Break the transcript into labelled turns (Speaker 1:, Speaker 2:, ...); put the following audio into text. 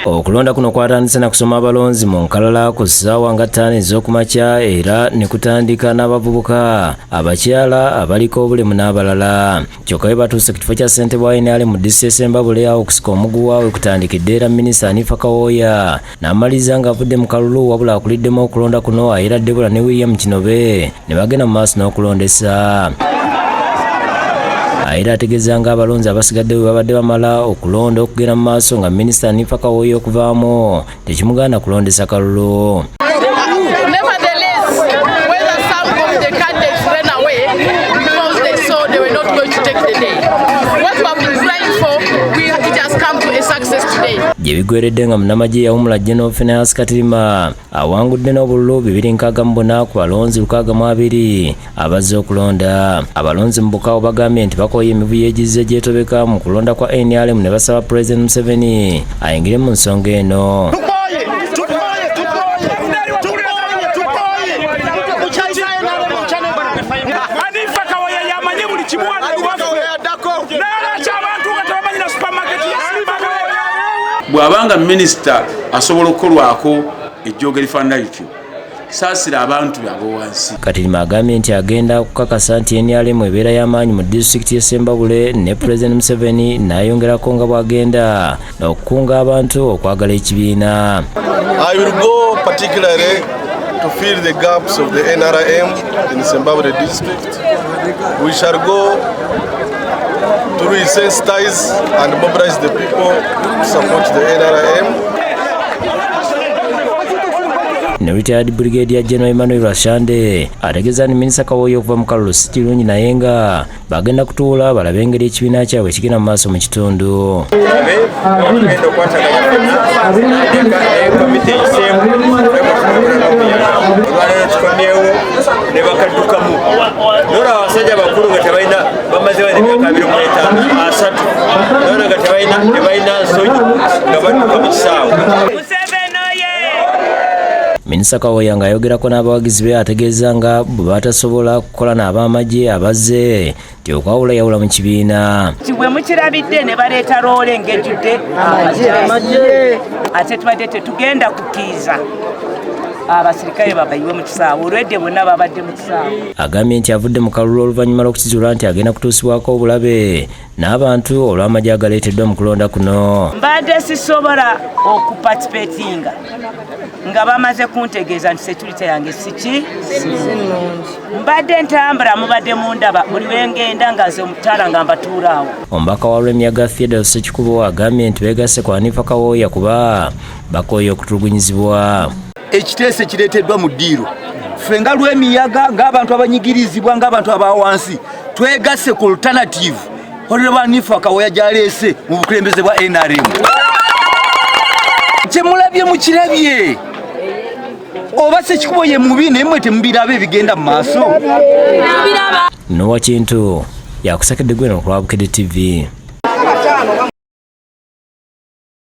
Speaker 1: Okulonda kuno kwatandise na kusoma abalonzi mu nkalala ku ssaawa nga 5 ez'okumakya era ne kutandika n'abavubuka abakyala abaliko obulemu n'abalala. Kyokka bwe batuuse ku kifo kya ssentebe wa NRM mu disitulikiti Sembabule awo okusika omuguwa we kutandikidde era Minisita Hanifa Kawoya n'amaliriza ng'avudde mu kalulu wabula akuliddemu okulonda kuno era Deborah ne William Kinobe ne bagenda mu maaso n'okulondesa. Era ategeeza nga abalonzi abasigadde bwe babadde bamala okulonda okugenda mu maaso nga Minisita Hanifa Kawoya okuvaamu tekimugaana kulondesa kalulu. Gye bigweredde nga munnamagye yawumula General Phineas Katirima awangudde n'obululu 264 ku balonzi 620 abazze okulonda. Abalonzi mu Bukavu bagambye nti bakooye emivuyo egizze gyetobeka mu kulonda kwa NRM ne basaba President Museveni ayingire mu nsonga eno.
Speaker 2: Bwabanga minisita asobola okukolwako ejjooga lifaanana lityo saasira abantu abo wansi.
Speaker 1: Katirima agambye nti agenda kukakasa nti NRM ebeera y'amaanyi mu disitulikiti y'e Sembabule ne President Museveni n'ayongerako nga bw'agenda okukunga abantu okwagala ekibiina.
Speaker 3: I will go particularly to fill the gaps of the NRM in Sembabule district. We shall go to resensitize and mobilize the people to support the NRM.
Speaker 1: Ne retired Brigadier General Emmanuel Rashande ategeeza ni Minisita Kawoya okuva mu kalulu si kirungi naye nga bagenda kutuula balabe engeri ekibiina kyabwe kigenda mu maaso mu kitundu. Minisita Kawoya ng'ayogerako n'abawagizi be ategeeza nga bwe batasobola kukola n'abamagye abazze nti okwawula yawula mu kibiina.
Speaker 4: Bwe mukirabidde ne baleeta loole ng'ejjudde amagye ate tubadde tetugenda kukkiriza abasirikale babayiwe mu kisaawe olwedde bonna babadde mu kisaawe.
Speaker 1: Agambye nti avudde mu kalulu oluvannyuma lw'okukizuula nti agenda kutuusibwako obulabe n'abantu olw'amagye agaleeteddwa mu kulonda kuno.
Speaker 4: Mbadde sisobola okupatisipeetinga nga bamaze kuntegeeza nti security yange siki mbadde ntambula mubadde mundaba buli wengenda nga nze omutala nga mbatuulaawo.
Speaker 1: Omubaka wa Lwemiyaga Theodore Ssekikubo agambye nti beegasse ku Hanifa Kawoya kuba bakooye okutulugunyizibwa.
Speaker 5: Ekiteeso kireeteddwa mu ddiiro ffe nga Lwemiyaga ng'abantu abanyigirizibwa ng'abantu abawansi twegasse ku alternative Honorable Hanifa Kawoya gy'aleese mu bukulembeze bwa NRM. Kyemulabye mukirabye oba Ssekikubo ye mubi naye mmwe temubiraba ebigenda mu maaso.
Speaker 1: Nowa Kintu yakusakedde Gweno ku Bukedde TV.